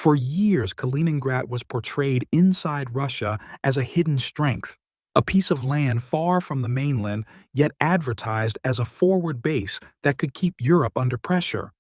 For years, Kaliningrad was portrayed inside Russia as a hidden strength, a piece of land far from the mainland, yet advertised as a forward base that could keep Europe under pressure.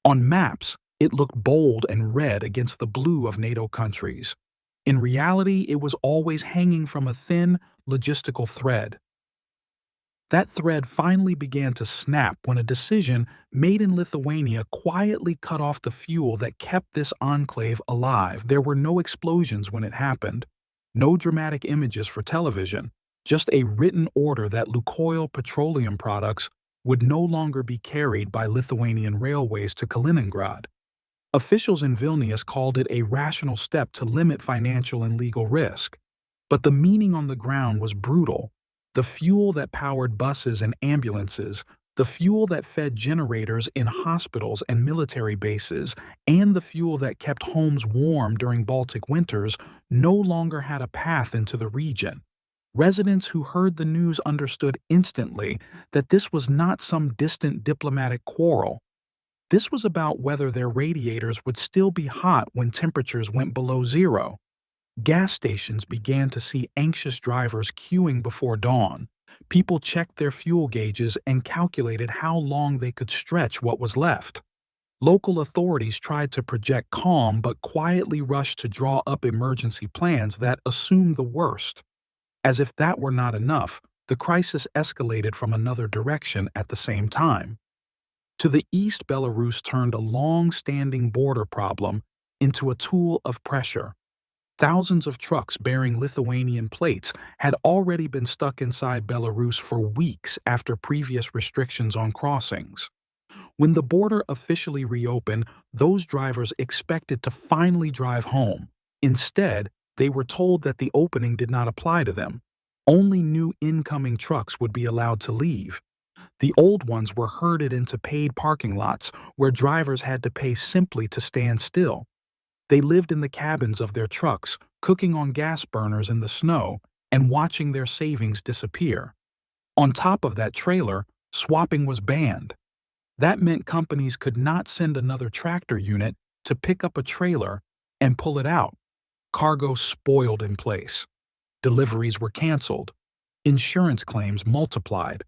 On maps, it looked bold and red against the blue of NATO countries. In reality, it was always hanging from a thin, logistical thread. That thread finally began to snap when a decision made in Lithuania quietly cut off the fuel that kept this enclave alive. There were no explosions when it happened, no dramatic images for television, just a written order that Lukoil petroleum products would no longer be carried by Lithuanian railways to Kaliningrad. Officials in Vilnius called it a rational step to limit financial and legal risk. But the meaning on the ground was brutal. The fuel that powered buses and ambulances, the fuel that fed generators in hospitals and military bases, and the fuel that kept homes warm during Baltic winters no longer had a path into the region. Residents who heard the news understood instantly that this was not some distant diplomatic quarrel. This was about whether their radiators would still be hot when temperatures went below zero. Gas stations began to see anxious drivers queuing before dawn. People checked their fuel gauges and calculated how long they could stretch what was left. Local authorities tried to project calm but quietly rushed to draw up emergency plans that assumed the worst. As if that were not enough, the crisis escalated from another direction at the same time. To the east, Belarus turned a long-standing border problem into a tool of pressure. Thousands of trucks bearing Lithuanian plates had already been stuck inside Belarus for weeks after previous restrictions on crossings. When the border officially reopened, those drivers expected to finally drive home. Instead, they were told that the opening did not apply to them. Only new incoming trucks would be allowed to leave. The old ones were herded into paid parking lots where drivers had to pay simply to stand still. They lived in the cabins of their trucks, cooking on gas burners in the snow, and watching their savings disappear. On top of that trailer, swapping was banned. That meant companies could not send another tractor unit to pick up a trailer and pull it out. Cargo spoiled in place. Deliveries were canceled. Insurance claims multiplied.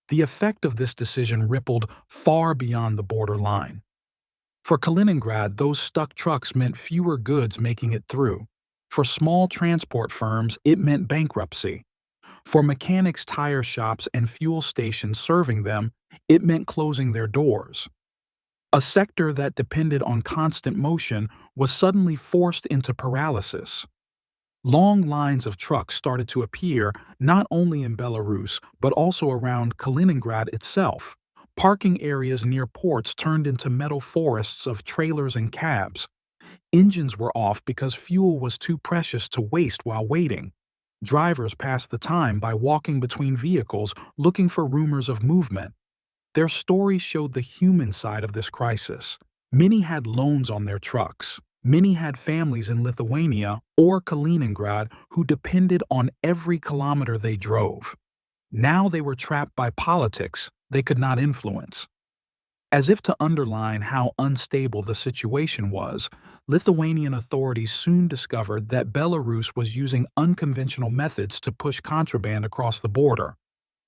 The effect of this decision rippled far beyond the border line. For Kaliningrad, those stuck trucks meant fewer goods making it through. For small transport firms, it meant bankruptcy. For mechanics' tire shops and fuel stations serving them, it meant closing their doors. A sector that depended on constant motion was suddenly forced into paralysis. Long lines of trucks started to appear not only in Belarus but also around Kaliningrad itself. Parking areas near ports turned into metal forests of trailers and cabs. Engines were off because fuel was too precious to waste while waiting. Drivers passed the time by walking between vehicles looking for rumors of movement. Their stories showed the human side of this crisis. Many had loans on their trucks. Many had families in Lithuania or Kaliningrad who depended on every kilometer they drove. Now they were trapped by politics they could not influence. As if to underline how unstable the situation was, Lithuanian authorities soon discovered that Belarus was using unconventional methods to push contraband across the border.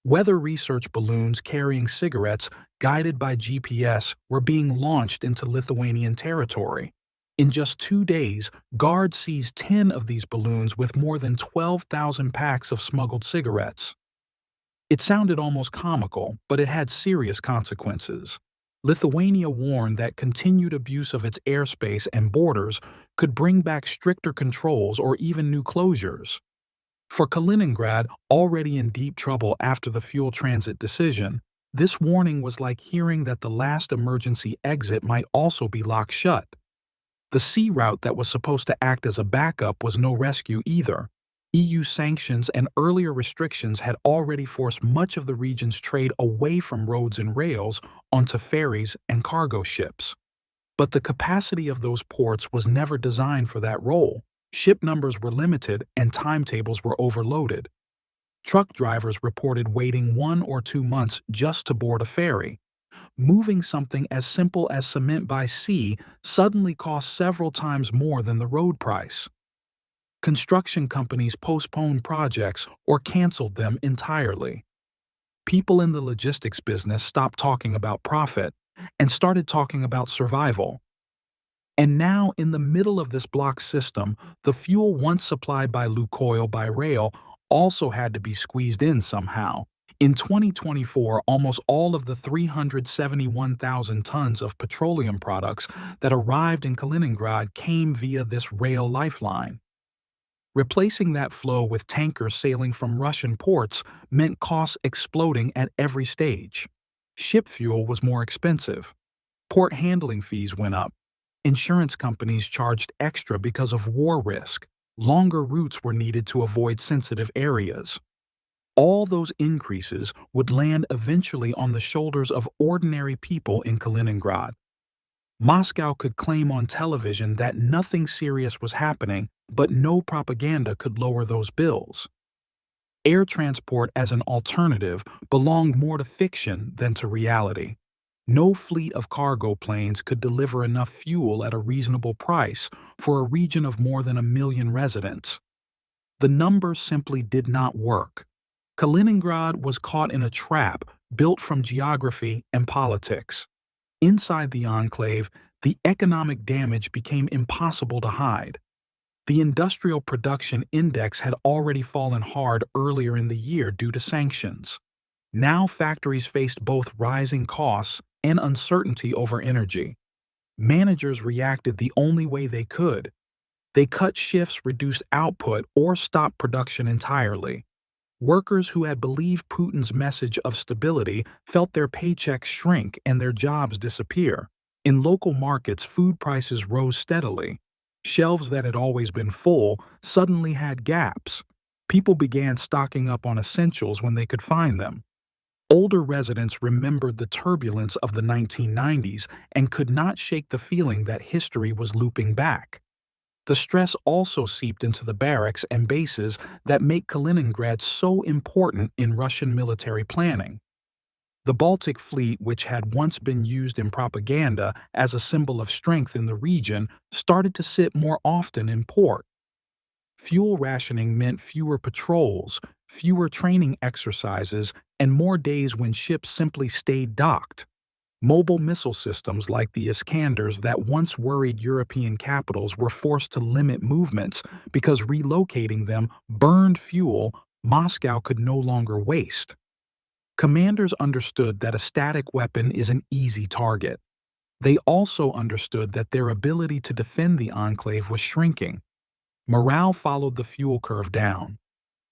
Weather research balloons carrying cigarettes, guided by GPS, were being launched into Lithuanian territory. In just 2 days, guards seized 10 of these balloons with more than 12,000 packs of smuggled cigarettes. It sounded almost comical, but it had serious consequences. Lithuania warned that continued abuse of its airspace and borders could bring back stricter controls or even new closures. For Kaliningrad, already in deep trouble after the fuel transit decision, this warning was like hearing that the last emergency exit might also be locked shut. The sea route that was supposed to act as a backup was no rescue either. EU sanctions and earlier restrictions had already forced much of the region's trade away from roads and rails onto ferries and cargo ships. But the capacity of those ports was never designed for that role. Ship numbers were limited and timetables were overloaded. Truck drivers reported waiting 1 or 2 months just to board a ferry. moving something as simple as cement by sea suddenly cost several times more than the road price. Construction companies postponed projects or canceled them entirely. People in the logistics business stopped talking about profit and started talking about survival. And now, in the middle of this block system, the fuel once supplied by Lukoil by rail also had to be squeezed in somehow. In 2024, almost all of the 371,000 tons of petroleum products that arrived in Kaliningrad came via this rail lifeline. Replacing that flow with tankers sailing from Russian ports meant costs exploding at every stage. Ship fuel was more expensive. Port handling fees went up. Insurance companies charged extra because of war risk. Longer routes were needed to avoid sensitive areas. All those increases would land eventually on the shoulders of ordinary people in Kaliningrad. Moscow could claim on television that nothing serious was happening, but no propaganda could lower those bills. Air transport as an alternative belonged more to fiction than to reality. No fleet of cargo planes could deliver enough fuel at a reasonable price for a region of more than 1 million residents. The numbers simply did not work. Kaliningrad was caught in a trap built from geography and politics. Inside the enclave, the economic damage became impossible to hide. The industrial production index had already fallen hard earlier in the year due to sanctions. Now factories faced both rising costs and uncertainty over energy. Managers reacted the only way they could. They cut shifts, reduced output, or stopped production entirely. Workers who had believed Putin's message of stability felt their paychecks shrink and their jobs disappear. In local markets, food prices rose steadily. Shelves that had always been full suddenly had gaps. People began stocking up on essentials when they could find them. Older residents remembered the turbulence of the 1990s and could not shake the feeling that history was looping back. The stress also seeped into the barracks and bases that make Kaliningrad so important in Russian military planning. The Baltic fleet, which had once been used in propaganda as a symbol of strength in the region, started to sit more often in port. Fuel rationing meant fewer patrols, fewer training exercises, and more days when ships simply stayed docked. Mobile missile systems like the Iskanders that once worried European capitals were forced to limit movements because relocating them burned fuel Moscow could no longer waste. Commanders understood that a static weapon is an easy target. They also understood that their ability to defend the enclave was shrinking. Morale followed the fuel curve down.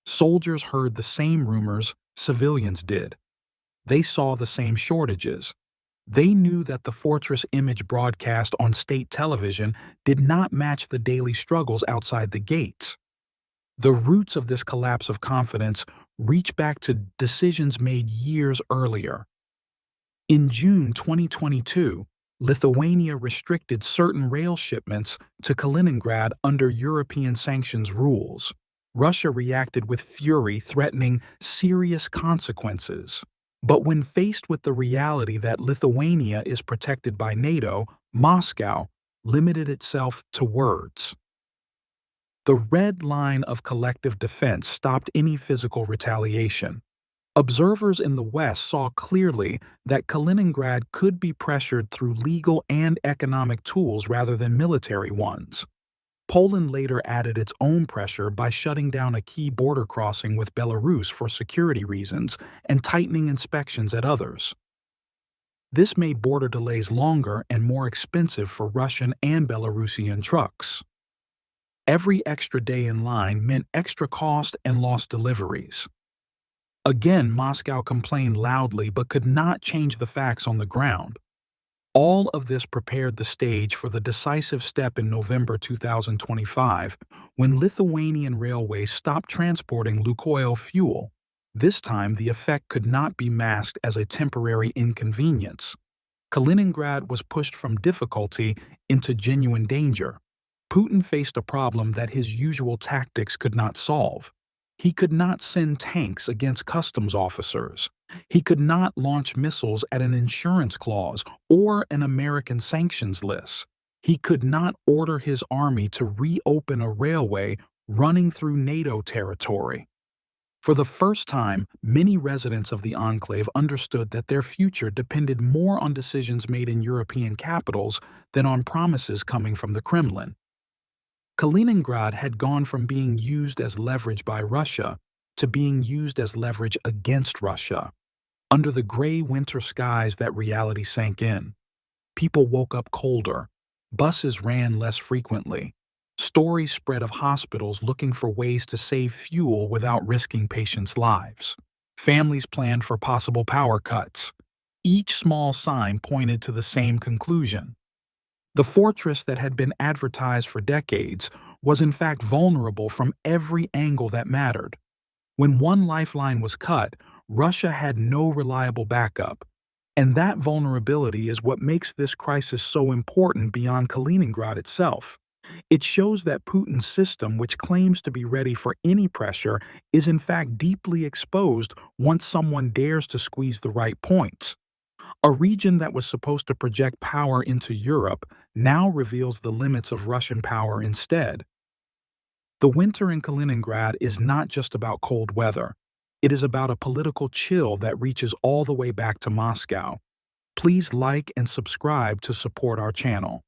Soldiers heard the same rumors civilians did. They saw the same shortages. They knew that the fortress image broadcast on state television did not match the daily struggles outside the gates. The roots of this collapse of confidence reach back to decisions made years earlier. In June 2022, Lithuania restricted certain rail shipments to Kaliningrad under European sanctions rules. Russia reacted with fury, threatening serious consequences. But when faced with the reality that Lithuania is protected by NATO, Moscow limited itself to words. The red line of collective defense stopped any physical retaliation. Observers in the West saw clearly that Kaliningrad could be pressured through legal and economic tools rather than military ones. Poland later added its own pressure by shutting down a key border crossing with Belarus for security reasons and tightening inspections at others. This made border delays longer and more expensive for Russian and Belarusian trucks. Every extra day in line meant extra cost and lost deliveries. Again, Moscow complained loudly but could not change the facts on the ground. All of this prepared the stage for the decisive step in November 2025 when Lithuanian Railways stopped transporting Lukoil fuel. This time, the effect could not be masked as a temporary inconvenience. Kaliningrad was pushed from difficulty into genuine danger. Putin faced a problem that his usual tactics could not solve. He could not send tanks against customs officers. He could not launch missiles at an insurance clause or an American sanctions list. He could not order his army to reopen a railway running through NATO territory. For the first time, many residents of the enclave understood that their future depended more on decisions made in European capitals than on promises coming from the Kremlin. Kaliningrad had gone from being used as leverage by Russia to being used as leverage against Russia. Under the gray winter skies that reality sank in, people woke up colder, buses ran less frequently, stories spread of hospitals looking for ways to save fuel without risking patients' lives. Families planned for possible power cuts. Each small sign pointed to the same conclusion. The fortress that had been advertised for decades was in fact vulnerable from every angle that mattered. When one lifeline was cut, Russia had no reliable backup. And that vulnerability is what makes this crisis so important beyond Kaliningrad itself. It shows that Putin's system, which claims to be ready for any pressure, is in fact deeply exposed once someone dares to squeeze the right points. A region that was supposed to project power into Europe now reveals the limits of Russian power instead. The winter in Kaliningrad is not just about cold weather. It is about a political chill that reaches all the way back to Moscow. Please like and subscribe to support our channel.